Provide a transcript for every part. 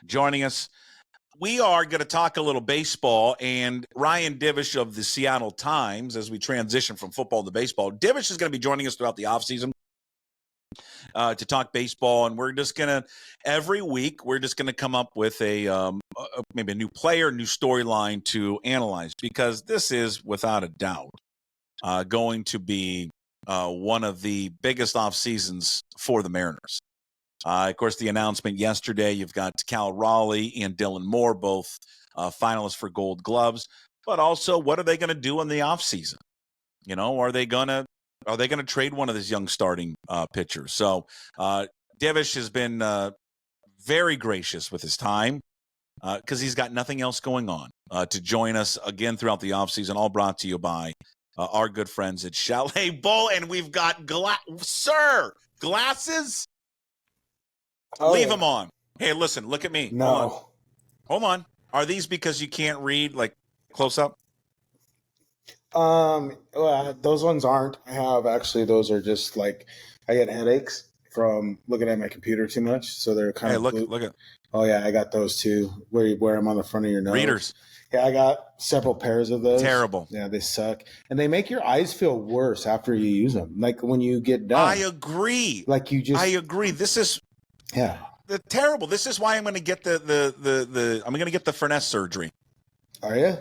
joining us. We are going to talk a little baseball, and Ryan Divish of the Seattle Times, as we transition from football to baseball. Divish is going to be joining us throughout the offseason to talk baseball, and we're just going to, every week, we're just going to come up with maybe a new player, new storyline to analyze, because this is, without a doubt, going to be one of the biggest off seasons for the Mariners. Of course, the announcement yesterday, you've got Cal Raleigh and Dylan Moore, both finalists for Gold Gloves. But also, what are they going to do in the offseason? You know, are they going to trade one of these young starting pitchers? So Divish has been very gracious with his time because he's got nothing else going on to join us again throughout the offseason, all brought to you by our good friends at Chalet Bowl. And we've got glasses. Oh, Leave them on. Hey, listen, look at me. No. Hold on. Are these because you can't read, like, close up? Well, those ones aren't. I have actually, those are just like, I get headaches from looking at my computer too much. So they're kind of. Look at. Oh, yeah, I got those too. Where you wear them on the front of your nose. Readers. Yeah, I got several pairs of those. Terrible. Yeah, they suck. And they make your eyes feel worse after you use them. Like when you get done. I agree. Like you just. I agree. This is. Yeah. Terrible. This is why I'm going to get I'm going to get the Furness surgery. Are you?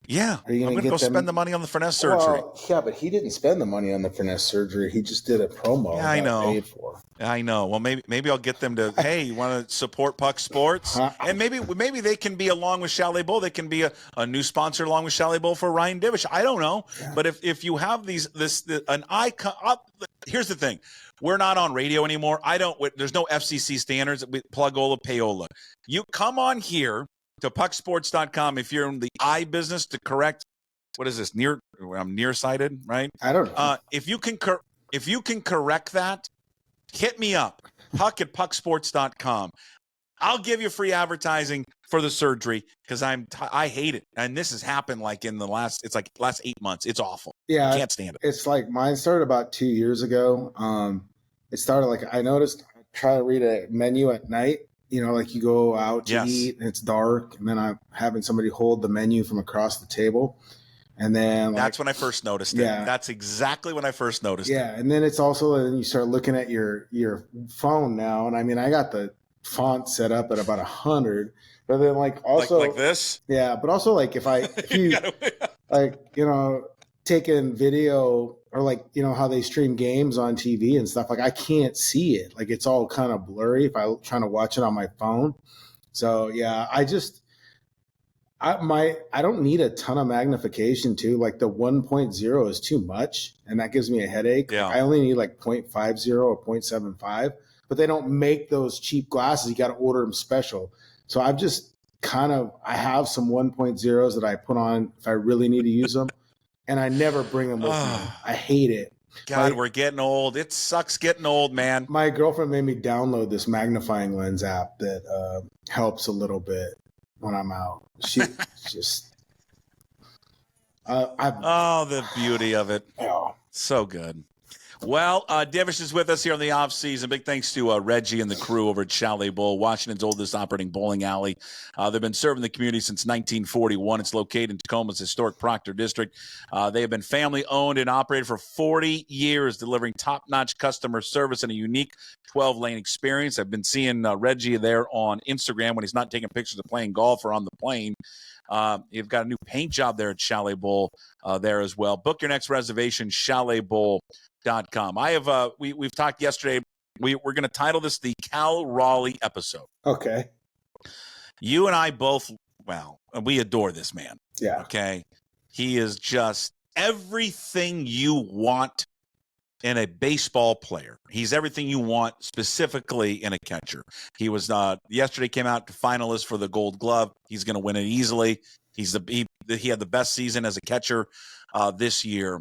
Yeah. I'm going to go spend the money on the Furness surgery. Well, yeah, but he didn't spend the money on the Furness surgery. He just did a promo. Yeah, I know. Paid for. I know. Well, maybe I'll get them to, hey, you want to support Puck Sports? And maybe they can be along with Chalet Bowl. They can be a new sponsor along with Chalet Bowl for Ryan Divish. I don't know. Yeah. But if you have an icon, here's the thing. We're not on radio anymore. There's no FCC standards. Plugola, payola. You come on here to pucksports.com if you're in the eye business to correct. What is this? I'm nearsighted, right? I don't know. If you can correct that, hit me up. Puck at pucksports.com. I'll give you free advertising for the surgery because I hate it. And this has happened like in the last 8 months. It's awful. Yeah. I can't stand it. It's like mine started about 2 years ago. It started like I noticed try to read a menu at night, you know, like you go out to eat and it's dark. And then I'm having somebody hold the menu from across the table. And then that's when I first noticed it. Yeah. That's exactly when I first noticed it. Yeah. And then it's also, then you start looking at your phone now. And I mean, I got the font set up at about 100, but then like also like this. Yeah. But also like if you like, you know, taking video or like, you know, how they stream games on TV and stuff, like I can't see it. Like it's all kind of blurry if I'm trying to watch it on my phone. So yeah, I don't need a ton of magnification too. Like the 1.0 is too much and that gives me a headache. Yeah. I only need like 0.50 or 0.75, but they don't make those cheap glasses. You got to order them special. So I've just I have some 1.0s that I put on if I really need to use them. And I never bring them with me. I hate it. God, we're getting old. It sucks getting old, man. My girlfriend made me download this magnifying lens app that helps a little bit when I'm out. She just... the beauty of it. Yeah. So good. Well, Divish is with us here on the offseason. Big thanks to Reggie and the crew over at Chalet Bowl, Washington's oldest operating bowling alley. They've been serving the community since 1941. It's located in Tacoma's historic Proctor District. They have been family-owned and operated for 40 years, delivering top-notch customer service and a unique 12-lane experience. I've been seeing Reggie there on Instagram when he's not taking pictures of playing golf or on the plane. You've got a new paint job there at Chalet Bowl there as well. Book your next reservation, chaletbowl.com. We've talked yesterday. We're going to title this the Cal Raleigh episode. Okay. You and I both, we adore this man. Yeah. Okay. He is just everything you want in a baseball player. He's everything you want specifically in a catcher. He was yesterday came out to finalist for the Gold Glove. He's going to win it easily. He had the best season as a catcher this year.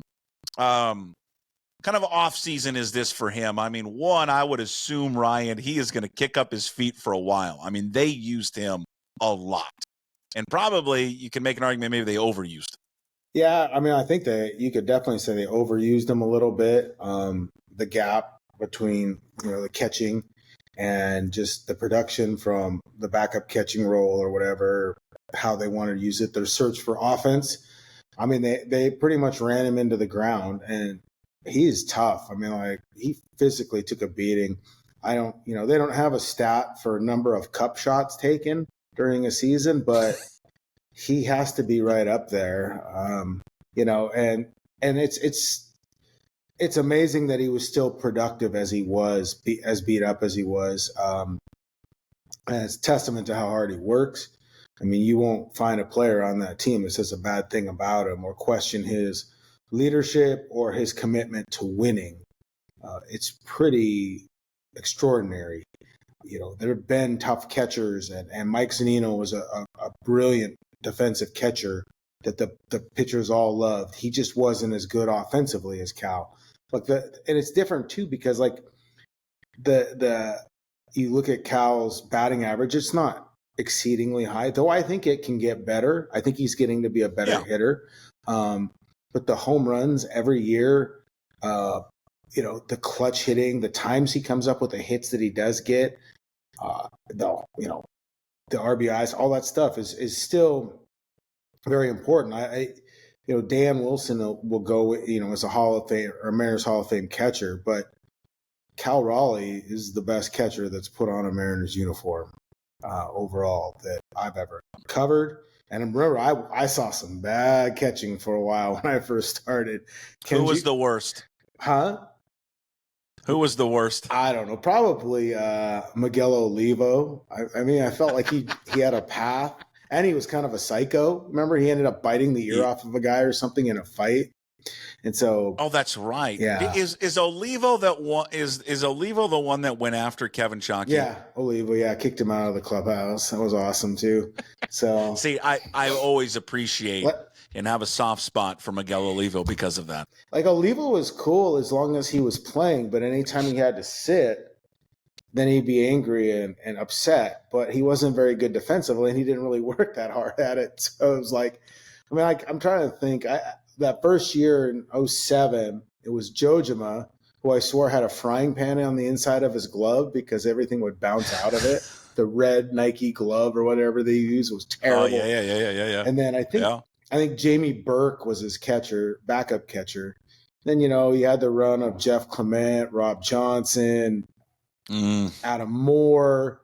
Kind of off season is this for him? I mean, I would assume, Ryan, he is going to kick up his feet for a while. I mean, they used him a lot. And probably you can make an argument maybe they overused him. Yeah, I mean, I think that you could definitely say they overused him a little bit. The gap between, the catching and just the production from the backup catching role or whatever, how they wanted to use it, their search for offense. I mean, they pretty much ran him into the ground, and he's tough. I mean, like, he physically took a beating. They don't have a stat for number of cup shots taken during a season, but he has to be right up there. And it's amazing that he was still productive as he was, as beat up as he was. And it's testament to how hard he works. I mean, you won't find a player on that team that says a bad thing about him or question his leadership or his commitment to winning. It's pretty extraordinary. There have been tough catchers, and Mike Zunino was a brilliant defensive catcher that the pitchers all loved. He just wasn't as good offensively as Cal. And it's different too, because like you look at Cal's batting average, it's not exceedingly high, though I think it can get better. I think he's getting to be a better hitter. But the home runs every year, the clutch hitting, the times he comes up with the hits that he does get, the RBIs, all that stuff is still very important. Dan Wilson will go, as a Hall of Fame or Mariners Hall of Fame catcher, but Cal Raleigh is the best catcher that's put on a Mariners uniform overall that I've ever covered. And remember, I saw some bad catching for a while when I first started. Who was the worst? Huh? Who was the worst? I don't know. Probably Miguel Olivo. I mean, I felt like he had a path, and he was kind of a psycho. Remember, he ended up biting the ear off of a guy or something in a fight. And so, that's right. Yeah. Is Olivo that one? Is Olivo the one that went after Kevin Shockey? Yeah, Olivo. Yeah, kicked him out of the clubhouse. That was awesome too. So, see, I always appreciate and have a soft spot for Miguel Olivo because of that. Like, Olivo was cool as long as he was playing, but anytime he had to sit, then he'd be angry and upset. But he wasn't very good defensively, and he didn't really work that hard at it. So it was like, I'm trying to think. That first year in 2007, it was Jojima, who I swore had a frying pan on the inside of his glove because everything would bounce out of it. The red Nike glove or whatever they used was terrible. Oh, yeah. And then I think Jamie Burke was his backup catcher. Then, you had the run of Jeff Clement, Rob Johnson, Adam Moore.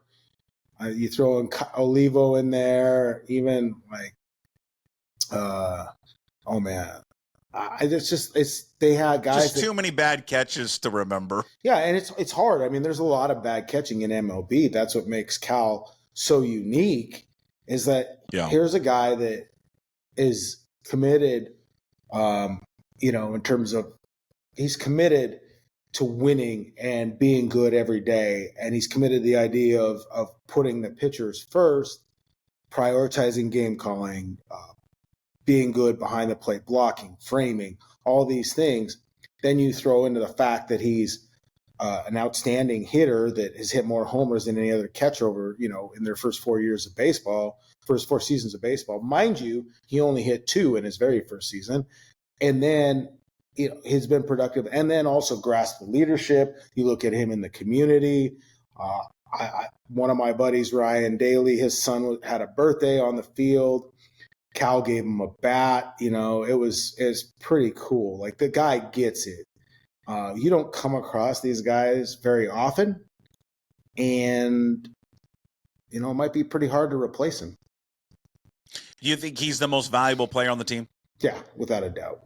You throw in Olivo in there, even like, oh man, they had guys. Just too many bad catches to remember. Yeah, and it's hard. I mean, there's a lot of bad catching in MLB. That's what makes Cal so unique. Is that here's a guy that is committed. In terms of he's committed to winning and being good every day, and he's committed to the idea of putting the pitchers first, prioritizing game calling. Being good behind the plate, blocking, framing, all these things. Then you throw into the fact that he's an outstanding hitter that has hit more homers than any other catcher over, in their first 4 seasons of baseball. Mind you, he only hit 2 in his very first season. And then, he's been productive and then also grasped the leadership. You look at him in the community. One of my buddies, Ryan Daly, his son had a birthday on the field. Cal gave him a bat. It's pretty cool. Like, the guy gets it. You don't come across these guys very often, and it might be pretty hard to replace him. Do you think he's the most valuable player on the team? Yeah, without a doubt,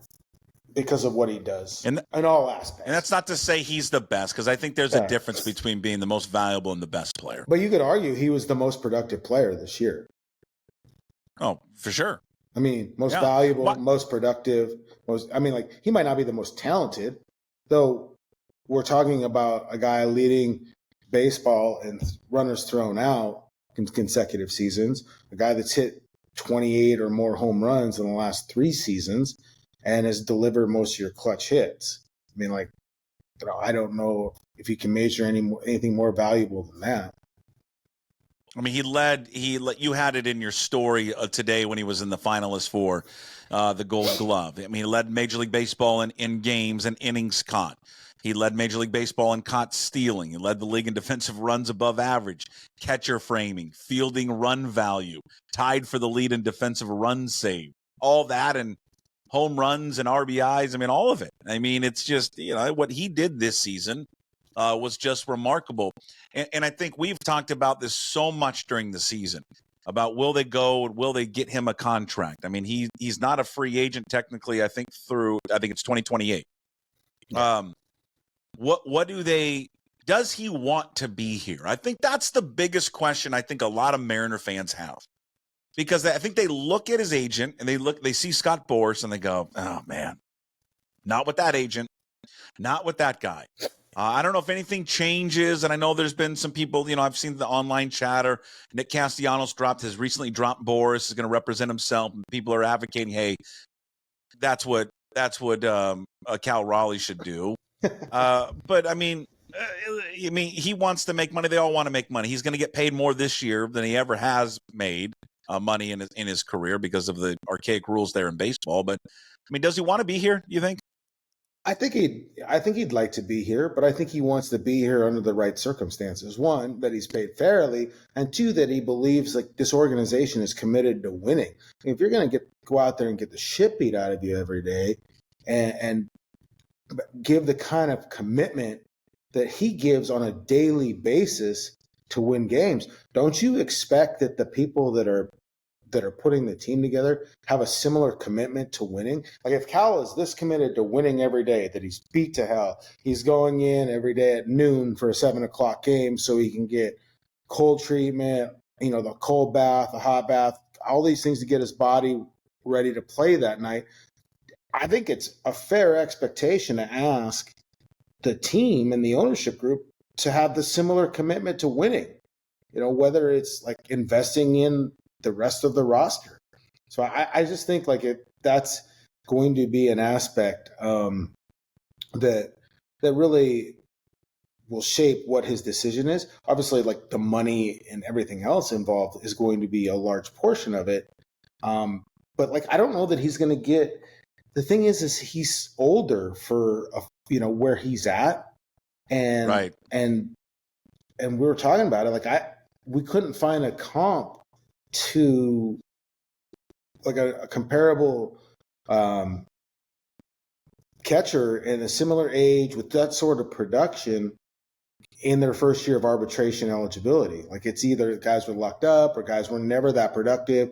because of what he does in all aspects. And that's not to say he's the best, because I think there's a difference between being the most valuable and the best player. But you could argue he was the most productive player this year. Oh, for sure. I mean, most valuable, most productive, he might not be the most talented, though we're talking about a guy leading baseball in runners thrown out in consecutive seasons, a guy that's hit 28 or more home runs in the last 3 seasons and has delivered most of your clutch hits. I don't know if you can measure anything more valuable than that. I mean, you had it in your story today when he was in the finalists for the Gold Glove. I mean, he led Major League Baseball in games and innings caught. He led Major League Baseball in caught stealing. He led the league in defensive runs above average, catcher framing, fielding run value, tied for the lead in defensive run save. All that and home runs and RBIs. I mean, all of it. I mean, it's just, what he did this season was just remarkable. And I think we've talked about this so much during the season about will they get him a contract? I mean, he's not a free agent technically, I think it's 2028. Yeah. Does he want to be here? I think that's the biggest question I think a lot of Mariner fans have. Because I think they look at his agent and they see Scott Boras and they go, oh man, not with that agent, not with that guy. I don't know if anything changes, and I know there's been some people, I've seen the online chatter. Nick Castellanos has recently dropped Boras, is going to represent himself, and people are advocating, hey, that's what Cal Raleigh should do. But I mean, he wants to make money. They all want to make money. He's going to get paid more this year than he ever has made money in his career because of the archaic rules there in baseball. But I mean, does he want to be here? You think? I think he'd like to be here, but I think he wants to be here under the right circumstances. One, that he's paid fairly, and two, that he believes like this organization is committed to winning. If you're going to go out there and get the shit beat out of you every day, and give the kind of commitment that he gives on a daily basis to win games, don't you expect that the people that are putting the team together have a similar commitment to winning? Like if Cal is this committed to winning every day, that he's beat to hell, he's going in every day at noon for a 7:00 game so he can get cold treatment, the cold bath, the hot bath, all these things to get his body ready to play that night. I think it's a fair expectation to ask the team and the ownership group to have the similar commitment to winning, whether it's like investing in the rest of the roster. So I just think that's going to be an aspect that really will shape what his decision is. Obviously, like the money and everything else involved is going to be a large portion of it. But like, I don't know that he's going to get. The thing is he's older for where he's at, and right. And we were talking about it. Like we couldn't find a comp to like a comparable catcher in a similar age with that sort of production in their first year of arbitration eligibility. Like it's either guys were locked up or guys were never that productive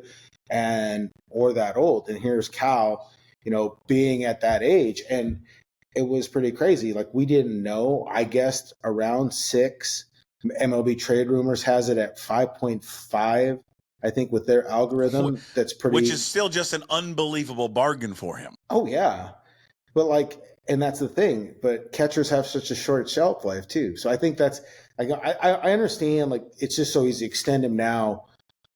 or that old. And here's Cal, being at that age. And it was pretty crazy. Like we didn't know. I guessed around 6. MLB Trade Rumors has it at 5.5. I think with their algorithm, that's pretty. Which is still just an unbelievable bargain for him. Oh yeah, but and that's the thing. But catchers have such a short shelf life too. So I think that's. I understand. Like it's just so easy to extend him now.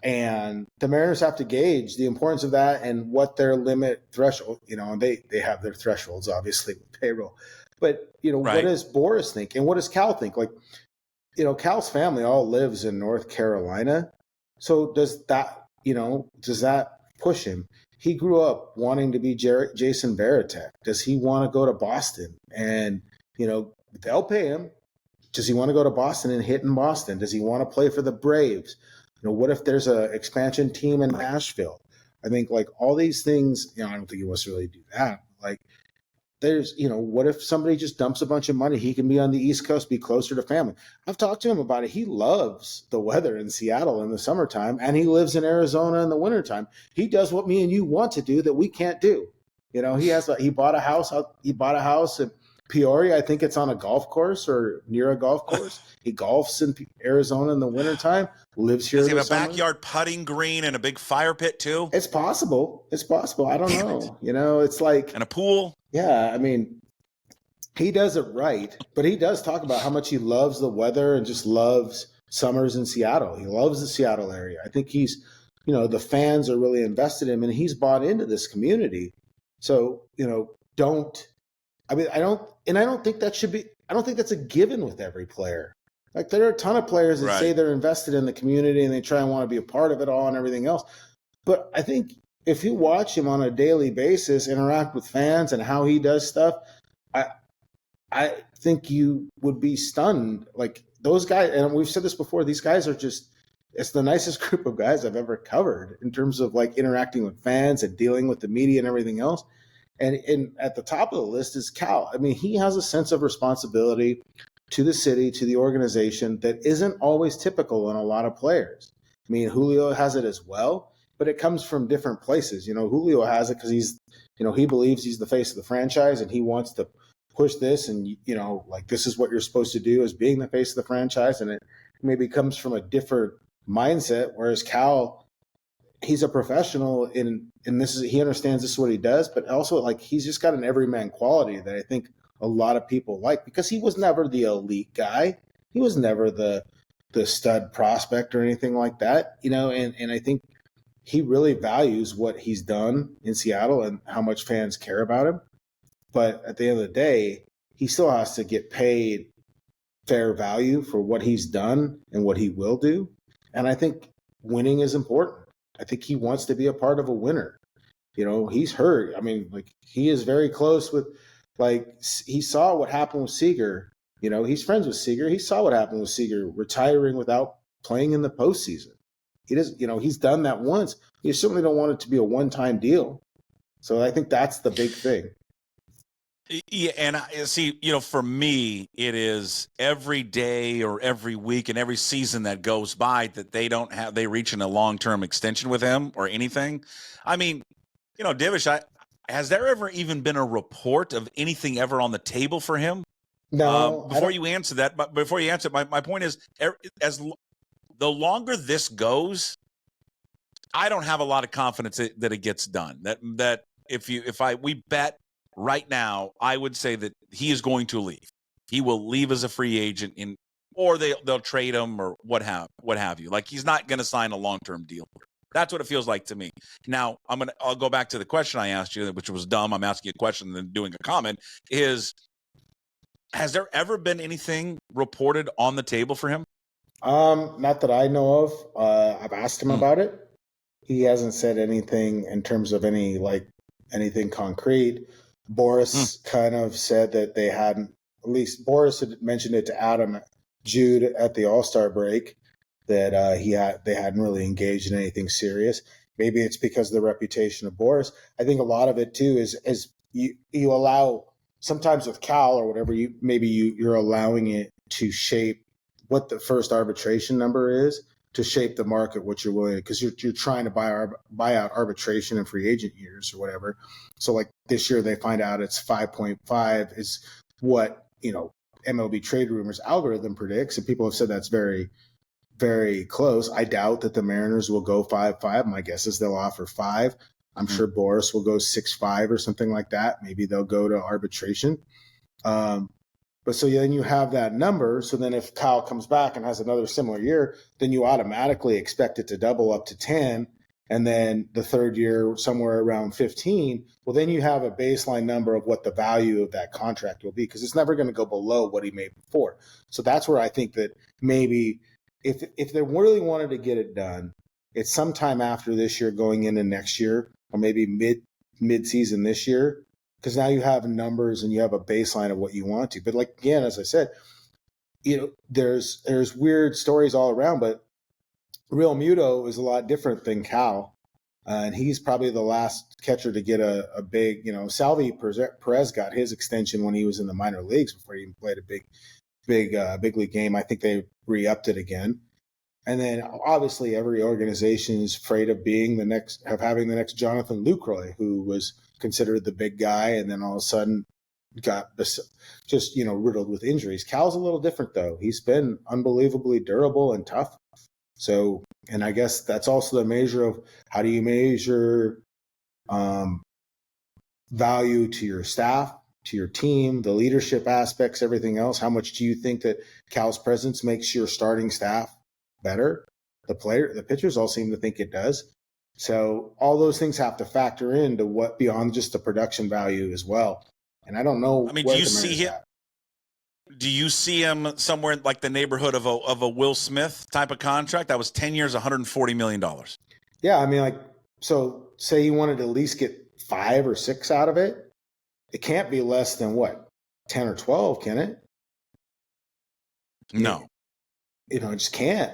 And the Mariners have to gauge the importance of that and what their limit threshold, and they have their thresholds, obviously, with payroll. But, right. What does Boras think? And what does Cal think? Like, Cal's family all lives in North Carolina. So does that push him? He grew up wanting to be Jason Varitek. Does he want to go to Boston? And, they'll pay him. Does he want to go to Boston and hit in Boston? Does he want to play for the Braves? What if there's an expansion team in Nashville? I think all these things, I don't think he wants to really do that. Like there's, what if somebody just dumps a bunch of money? He can be on the East Coast, be closer to family. I've talked to him about it. He loves the weather in Seattle in the summertime, and he lives in Arizona in the wintertime. He does what me and you want to do that we can't do. He bought a house in Peoria. I think it's on a golf course or near a golf course. He golfs in Arizona in the wintertime, lives here. Does he have a backyard putting green and a big fire pit too? It's possible. I don't know. It's like. And a pool? Yeah, I mean, he does it right, but he does talk about how much he loves the weather and just loves summers in Seattle. He loves the Seattle area. I think he's, the fans are really invested in him, and he's bought into this community. So, I don't think that should be. I don't think that's a given with every player. Like there are a ton of players that Right. say they're invested in the community and they try and want to be a part of it all and everything else. But I think if you watch him on a daily basis interact with fans and how he does stuff, I I think you would be stunned. Like those guys, and we've said this before, these guys are just, it's the nicest group of guys I've ever covered in terms of like interacting with fans and dealing with the media and everything else. And at the top of the list is Cal. I mean, he has a sense of responsibility to the city, to the organization that isn't always typical in a lot of players. I mean, Julio has it as well, but it comes from different places. You know, Julio has it because he believes he's the face of the franchise and he wants to push this. And, like this is what you're supposed to do as being the face of the franchise. And it maybe comes from a different mindset. Whereas Cal, he's a professional and he understands this is what he does, but also like he's just got an everyman quality that I think a lot of people like because he was never the elite guy. He was never the stud prospect or anything like that, and I think he really values what he's done in Seattle and how much fans care about him. But at the end of the day, he still has to get paid fair value for what he's done and what he will do. And I think winning is important. I think he wants to be a part of a winner. He's hurt. I mean, like he is very close with, like he saw what happened with Seager. He's friends with Seager. He saw what happened with Seager retiring without playing in the postseason. He does, he's done that once. You certainly don't want it to be a one-time deal. So I think that's the big thing. Yeah, and I see, for me, it is every day or every week and every season that goes by that they reach in a long-term extension with him or anything. I mean, Divish, has there ever even been a report of anything ever on the table for him? No. Before you answer that, my point is, as the longer this goes, I don't have a lot of confidence that it gets done. That we bet right now, I would say that he is going to leave. He will leave as a free agent or they'll trade him or what have you. Like he's not going to sign a long-term deal. That's what it feels like to me. Now I'll go back to the question I asked you, which was dumb. I'm asking a question and then doing a comment. Has there ever been anything reported on the table for him? Not that I know of. I've asked him about it. He hasn't said anything in terms of anything concrete. Boras kind of said that they hadn't, at least Boras had mentioned it to Adam Jude at the All-Star break, that they hadn't really engaged in anything serious. Maybe it's because of the reputation of Boras. I think a lot of it too is you allow, sometimes with Cal or whatever, you're allowing it to shape what the first arbitration number is, to shape the market, what you're willing, because you're trying to buy out arbitration and free agent years or whatever. So like this year they find out it's 5.5 is what MLB Trade Rumors algorithm predicts, and people have said that's very, very close. I doubt that the Mariners will go 5.5. My guess is they'll offer 5. I'm sure Boras will go 6.5 or something like that. Maybe they'll go to arbitration. But so then you have that number. So then if Kyle comes back and has another similar year, then you automatically expect it to double up to 10. And then the third year, somewhere around 15. Well, then you have a baseline number of what the value of that contract will be, because it's never going to go below what he made before. So that's where I think that maybe if they really wanted to get it done, it's sometime after this year going into next year, or maybe mid-season this year, because now you have numbers and you have a baseline of what you want to. But like, again, as I said, there's weird stories all around, but Real Muto is a lot different than Cal. And he's probably the last catcher to get a big, Salvi Perez got his extension when he was in the minor leagues before he even played a big league game. I think they re-upped it again. And then obviously every organization is afraid of having the next Jonathan Lucroy, who was considered the big guy, and then all of a sudden got just riddled with injuries. Cal's a little different though. He's been unbelievably durable and tough. So, and I guess that's also the measure of how do you measure value to your staff, to your team, the leadership aspects, everything else. How much do you think that Cal's presence makes your starting staff better? The pitchers all seem to think it does. So all those things have to factor into what beyond just the production value as well. And I don't know. I mean, do you see him? Do you see him somewhere in like the neighborhood of a Will Smith type of contract? That was 10 years, $140 million. Yeah, I mean, like, so say you wanted to at least get 5 or 6 out of it. It can't be less than what, 10 or 12, can it? No. It just can't.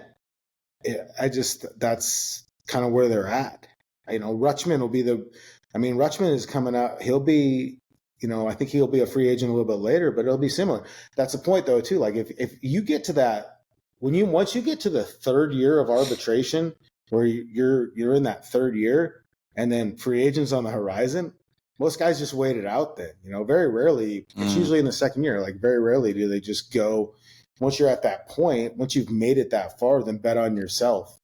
That's kind of where they're at. Rutschman will be Rutschman is coming out. He'll be, I think he'll be a free agent a little bit later, but it'll be similar. That's the point though, too. Like if you get to that, once you get to the third year of arbitration, where you're in that third year and then free agents on the horizon, most guys just wait it out then. Very rarely, it's usually in the second year. Like very rarely do they just go, once you're at that point, once you've made it that far, then bet on yourself.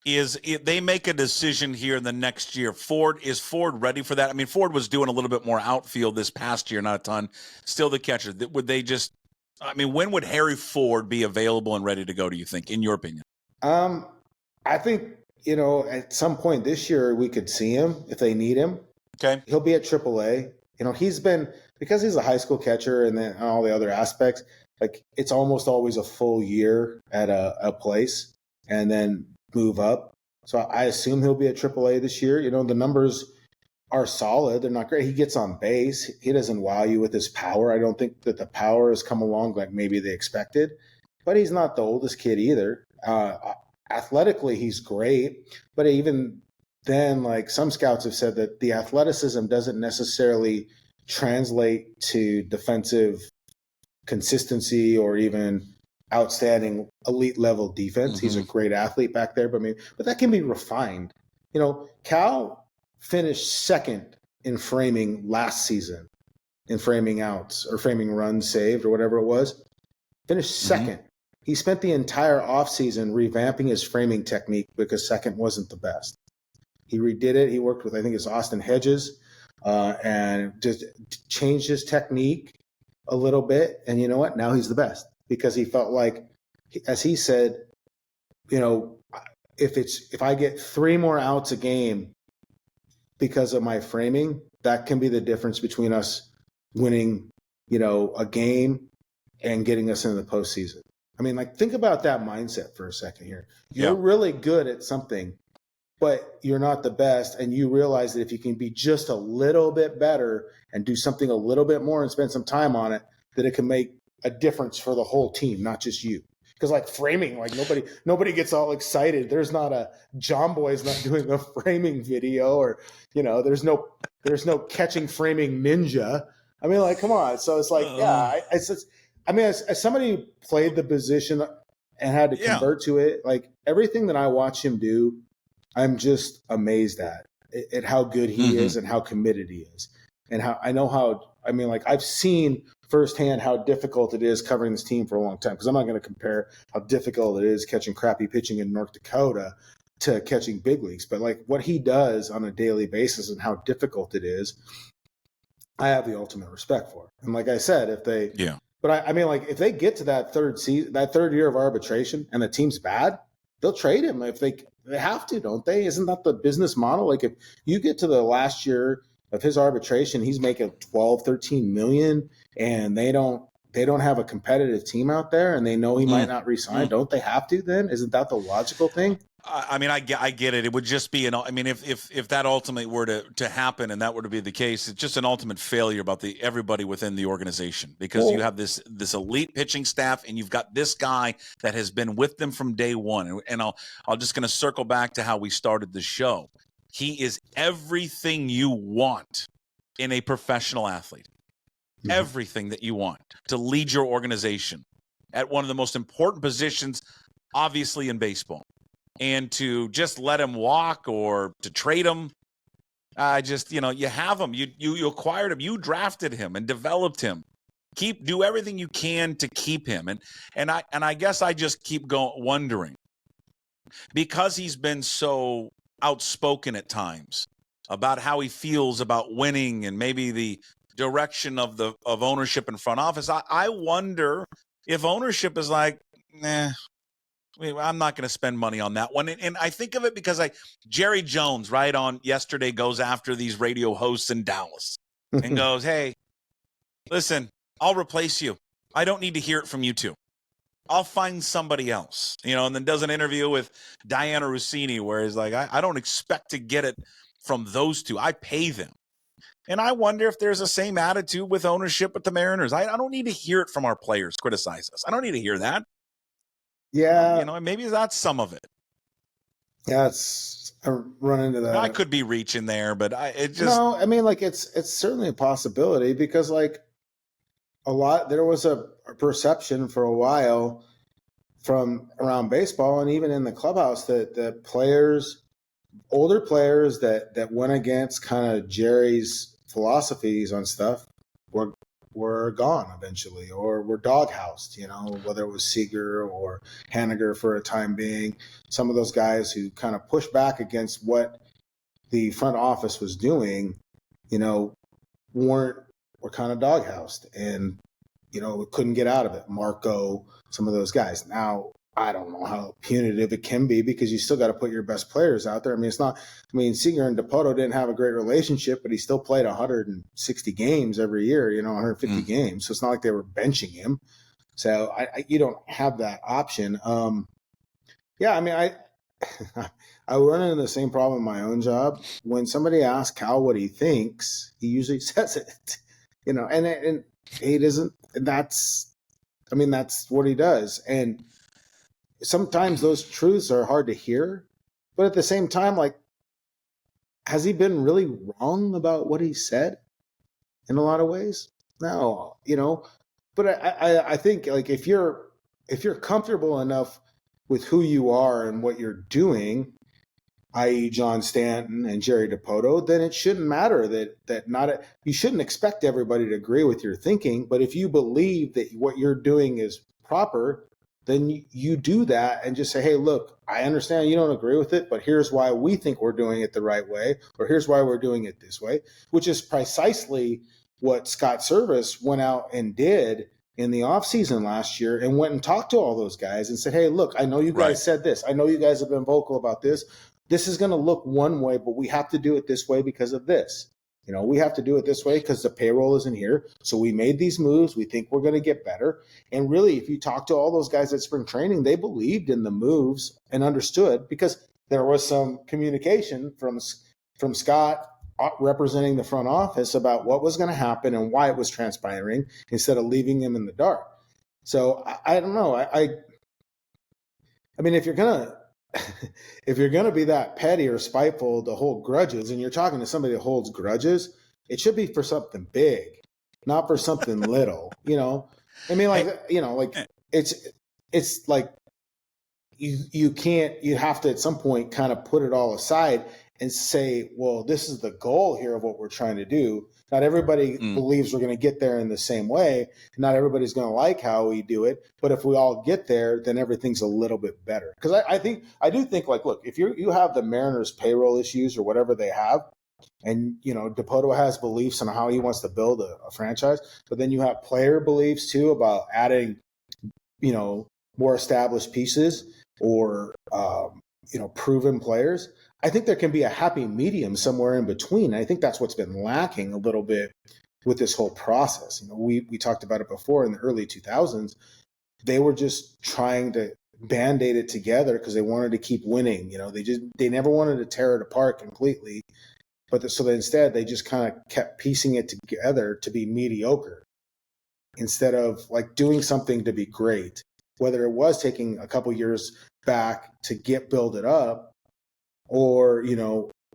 They make a decision here in the next year. Is Ford ready for that? I mean, Ford was doing a little bit more outfield this past year, not a ton. Still the catcher. Would they just, when would Harry Ford be available and ready to go, do you think, in your opinion? I think, at some point this year we could see him if they need him. Okay. He'll be at AAA. He's been, because he's a high school catcher and then all the other aspects, like it's almost always a full year at a place and then move up. So I assume he'll be at AAA this year. The numbers are solid. They're not great. He gets on base. He doesn't wow you with his power. I don't think that the power has come along like maybe they expected, but he's not the oldest kid either. Athletically, he's great, but even then, like some scouts have said that the athleticism doesn't necessarily translate to defensive consistency or even outstanding elite level defense. Mm-hmm. He's a great athlete back there, but that can be refined. Cal finished second in framing last season, in framing outs or framing runs saved or whatever it was. Finished second. Mm-hmm. He spent the entire offseason revamping his framing technique because second wasn't the best. He redid it. He worked with, I think it's Austin Hedges, and just changed his technique a little bit. And you know what? Now he's the best because he felt like, as he said, if I get 3 more outs a game because of my framing, that can be the difference between us winning, a game and getting us into the postseason. Think about that mindset for a second here. You're really good at something, but you're not the best. And you realize that if you can be just a little bit better and do something a little bit more and spend some time on it, that it can make a difference for the whole team, not just you. Because like framing, like nobody gets all excited. There's not a John Boy's not doing a framing video, or there's no catching framing ninja. Come on. So it's like, as somebody who played the position and had to convert to it, like everything that I watch him do, I'm just amazed at how good he is and how committed he is. And I've seen firsthand how difficult it is covering this team for a long time, because I'm not going to compare how difficult it is catching crappy pitching in North Dakota to catching big leagues. But like what he does on a daily basis and how difficult it is, I have the ultimate respect for. And like I said, if they if they get to that third year of arbitration and the team's bad, they'll trade him if they have to, don't they? Isn't that the business model? Like if you get to the last year of his arbitration, he's making 12, 13 million and they don't have a competitive team out there and they know he might not resign. Don't they have to then? Isn't that the logical thing? I get it. It would just be if that ultimately were to happen and that were to be the case, it's just an ultimate failure about everybody within the organization, because you have this elite pitching staff and you've got this guy that has been with them from day one. And I'll just going to circle back to how we started the show. He is everything you want in a professional athlete. Mm-hmm. Everything that you want to lead your organization at one of the most important positions, obviously, in baseball. And to just let him walk or to trade him, you have him. You acquired him. You drafted him and developed him. Do everything you can to keep him. And I guess I just keep wondering, because he's been so outspoken at times about how he feels about winning and maybe the direction of ownership and front office. I wonder if ownership is like, nah, I'm not going to spend money on that one. And I think of it because Jerry Jones, right on yesterday, goes after these radio hosts in Dallas and goes, hey, listen, I'll replace you. I don't need to hear it from you two. I'll find somebody else, and then does an interview with Diana Rossini where he's like, I don't expect to get it from those two. I pay them. And I wonder if there's the same attitude with ownership with the Mariners. I don't need to hear it from our players criticize us. I don't need to hear that. Yeah. Maybe that's some of it. Yeah, I run into that. I could be reaching there, but No, I mean, like it's certainly a possibility because like there was a perception for a while from around baseball and even in the clubhouse that the older players that went against kind of Jerry's philosophies on stuff were gone eventually or were doghoused, whether it was Seager or Haniger for a time being. Some of those guys who kind of pushed back against what the front office was doing, were kind of doghoused and, couldn't get out of it. Marco, some of those guys. Now, I don't know how punitive it can be because you still got to put your best players out there. Seager and Dipoto didn't have a great relationship, but he still played 160 games every year, 150 games. So it's not like they were benching him. So you don't have that option. I run into the same problem in my own job. When somebody asks Cal what he thinks, he usually says it, and he doesn't. That's what he does. And sometimes those truths are hard to hear, but at the same time, like, has he been really wrong about what he said in a lot of ways? No, but I think like if you're comfortable enough with who you are and what you're doing, i.e. John Stanton and Jerry Dipoto, then it shouldn't matter you shouldn't expect everybody to agree with your thinking. But if you believe that what you're doing is proper, then you do that and just say, hey, look, I understand you don't agree with it, but here's why we think we're doing it the right way, or here's why we're doing it this way, which is precisely what Scott Service went out and did in the offseason last year and went and talked to all those guys and said, hey, look, I know you guys said this. I know you guys have been vocal about this. This is going to look one way, but we have to do it this way because of this. We have to do it this way because the payroll isn't here. So we made these moves. We think we're going to get better. And really, if you talk to all those guys at spring training, they believed in the moves and understood because there was some communication from Scott representing the front office about what was going to happen and why it was transpiring instead of leaving them in the dark. So I don't know. If you're gonna be that petty or spiteful to hold grudges, and you're talking to somebody that holds grudges, it should be for something big, not for something little. It's like you have to at some point kind of put it all aside and say, well, this is the goal here of what we're trying to do. Not everybody believes we're going to get there in the same way. Not everybody's going to like how we do it. But if we all get there, then everything's a little bit better. Because I do think, like, look, if you have the Mariners payroll issues or whatever they have, and, Dipoto has beliefs on how he wants to build a franchise, but then you have player beliefs too about adding, more established pieces or, proven players. I think there can be a happy medium somewhere in between. I think that's what's been lacking a little bit with this whole process. We talked about it before in the early 2000s. They were just trying to band-aid it together because they wanted to keep winning. They never wanted to tear it apart completely. So instead, they just kind of kept piecing it together to be mediocre instead of like doing something to be great, whether it was taking a couple years back to build it up, or,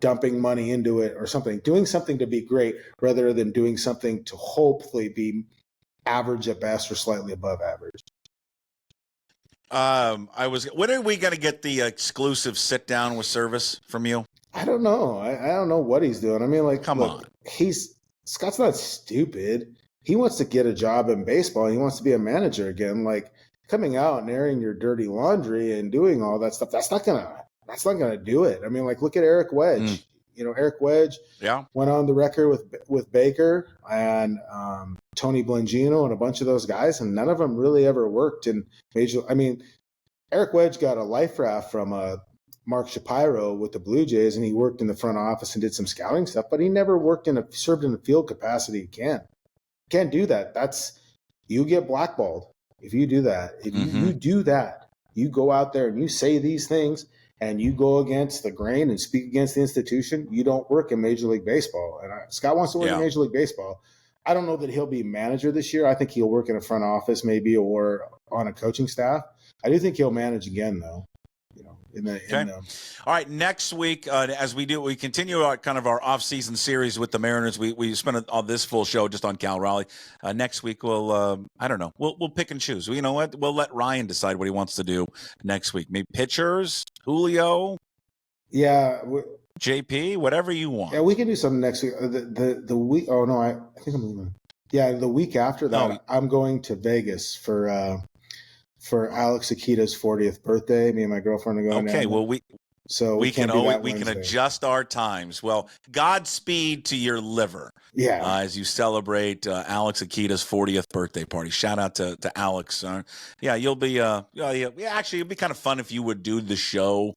dumping money into it or something, doing something to be great rather than doing something to hopefully be average at best or slightly above average. When are we going to get the exclusive sit down with Service from you? I don't know. I don't know what he's doing. Come on. Scott's not stupid. He wants to get a job in baseball. He wants to be a manager again. Like, coming out and airing your dirty laundry and doing all that stuff, that's not gonna do it. Look at Eric Wedge. Eric Wedge went on the record with Baker and Tony Bongino and a bunch of those guys, and none of them really ever worked in major. Eric Wedge got a life raft from Mark Shapiro with the Blue Jays, and he worked in the front office and did some scouting stuff, but he never served in a field capacity. Can't do that. you get blackballed if you do that. If you do that, you go out there and you say these things and you go against the grain and speak against the institution, you don't work in Major League Baseball. And Scott wants to work in Major League Baseball. I don't know that he'll be manager this year. I think he'll work in a front office maybe or on a coaching staff. I do think he'll manage again, though. All right, next week, as we continue our kind of our off-season series with the Mariners. We spent all this full show just on Cal Raleigh. Next week, we'll I don't know, we'll pick and choose. You know what? We'll let Ryan decide what he wants to do next week. Maybe pitchers, Julio, JP, whatever you want. Yeah, we can do something next week. The week. Oh no, I think I'm leaving. Yeah, the week after that, I'm going to Vegas for Alex Akita's 40th birthday. Me and my girlfriend are going. Okay, well we can Wednesday. adjust our times. Well, Godspeed to your liver. Yeah, as you celebrate Alex Akita's 40th birthday party. Shout out to Alex. You'll be actually it'd be kind of fun if you would do the show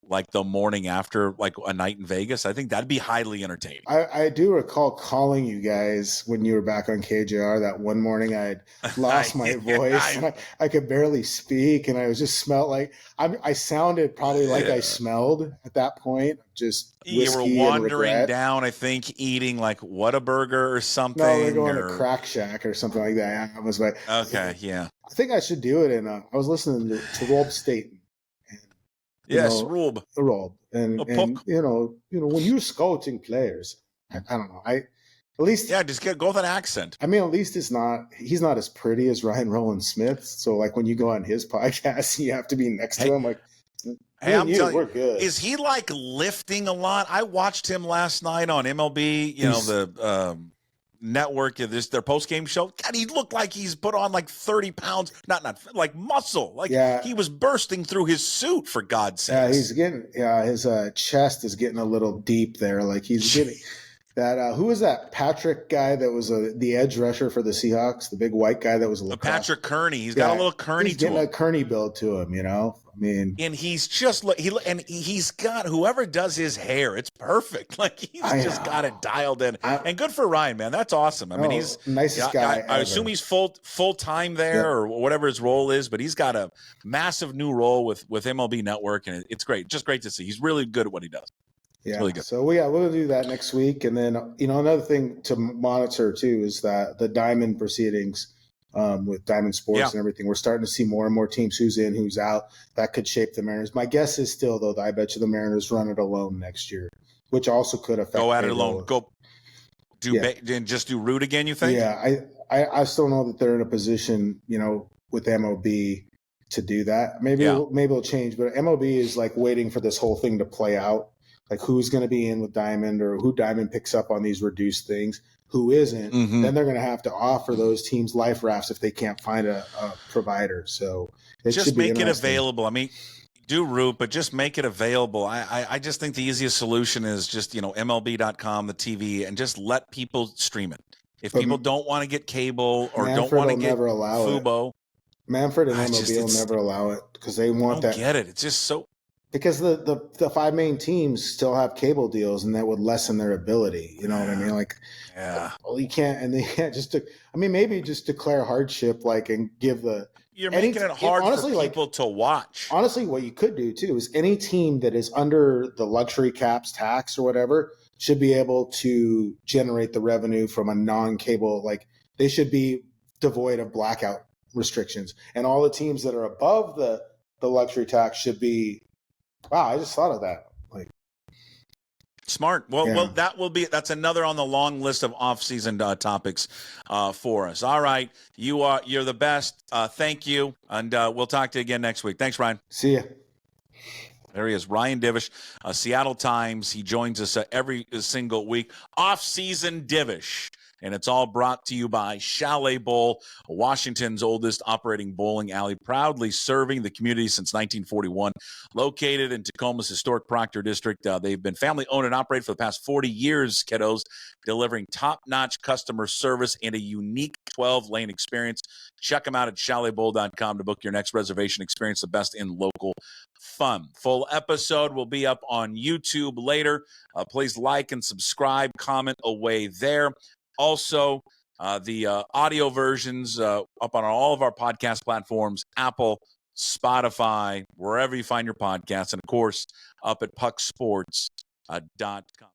like the morning after, like a night in Vegas. I think that'd be highly entertaining. I do recall calling you guys when you were back on KJR that one morning. I had lost my voice. And I could barely speak, and I was just smelled like I sounded probably like I smelled at that point. Just you were wandering down, I think, eating like Whataburger or something. No, we were going to Crack Shack or something like that. I was like, okay, yeah. I think I should do it. And I was listening to Rob Staten. Rob. And you know, when you're scouting players, I don't know. At least just go with an accent. I mean, at least he's not as pretty as Ryan Rowland Smith. So like when you go on his podcast, you have to be next to him. Like, hey, I'm telling you, we're good. Is he like lifting a lot? I watched him last night on MLB. The network of their post-game show. God, he looked like he's put on like 30 pounds, not like muscle. Like he was bursting through his suit, for God's sake. Yeah, he's getting his chest is getting a little deep there. Like he's getting that who was that Patrick guy that was the edge rusher for the Seahawks, the big white guy that was a Patrick Kearney. He's got a little Kearney he's getting a Kearney build to him, I mean, and he's just he's got whoever does his hair, it's perfect. Like he's just got it dialed in. And good for Ryan, man. That's awesome. I mean, he's nicest guy. I assume he's full time there or whatever his role is, but he's got a massive new role with MLB Network, and it's great. Just great to see. He's really good at what he does. Yeah, really good. So we'll do that next week, and then another thing to monitor too is that the Diamond proceedings with Diamond Sports and everything. We're starting to see more and more teams who's in, who's out. That could shape the Mariners. My guess is still though, I bet you the Mariners run it alone next year, which also could affect. Go at it alone. Go do and just do root again. You think? Yeah, I still know that they're in a position, with MLB to do that. Maybe it'll change, but MLB is like waiting for this whole thing to play out. Like who's going to be in with Diamond or who Diamond picks up on these reduced things, who isn't, then they're going to have to offer those teams life rafts if they can't find a provider. So just make it available. I mean, do root, but just make it available. I just think the easiest solution is just, MLB.com, the TV, and just let people stream it. If people don't want to get cable or don't want to get Fubo. Manfred and MLB will never allow it because they want that. I don't get it. It's just so... Because the five main teams still have cable deals, and that would lessen their ability. You know what I mean? Like, well, you can't, and they can't maybe just declare hardship, and give the. You're making it hard for people to watch. Honestly, what you could do too is any team that is under the luxury caps tax or whatever should be able to generate the revenue from a non-cable. Like they should be devoid of blackout restrictions, and all the teams that are above the luxury tax should be. Wow, I just thought of that. Smart. Well, that's another on the long list of off-season topics for us. All right, you're the best. Thank you, and we'll talk to you again next week. Thanks, Ryan. See ya. There he is, Ryan Divish, Seattle Times. He joins us every single week. Off-season Divish. And it's all brought to you by Chalet Bowl, Washington's oldest operating bowling alley, proudly serving the community since 1941. Located in Tacoma's historic Proctor District, they've been family-owned and operated for the past 40 years, kiddos, delivering top-notch customer service and a unique 12-lane experience. Check them out at chaletbowl.com to book your next reservation. Experience the best in local fun. Full episode will be up on YouTube later. Please like and subscribe, comment away there. Also, The audio versions up on all of our podcast platforms, Apple, Spotify, wherever you find your podcasts, and of course, up at pucksports.com.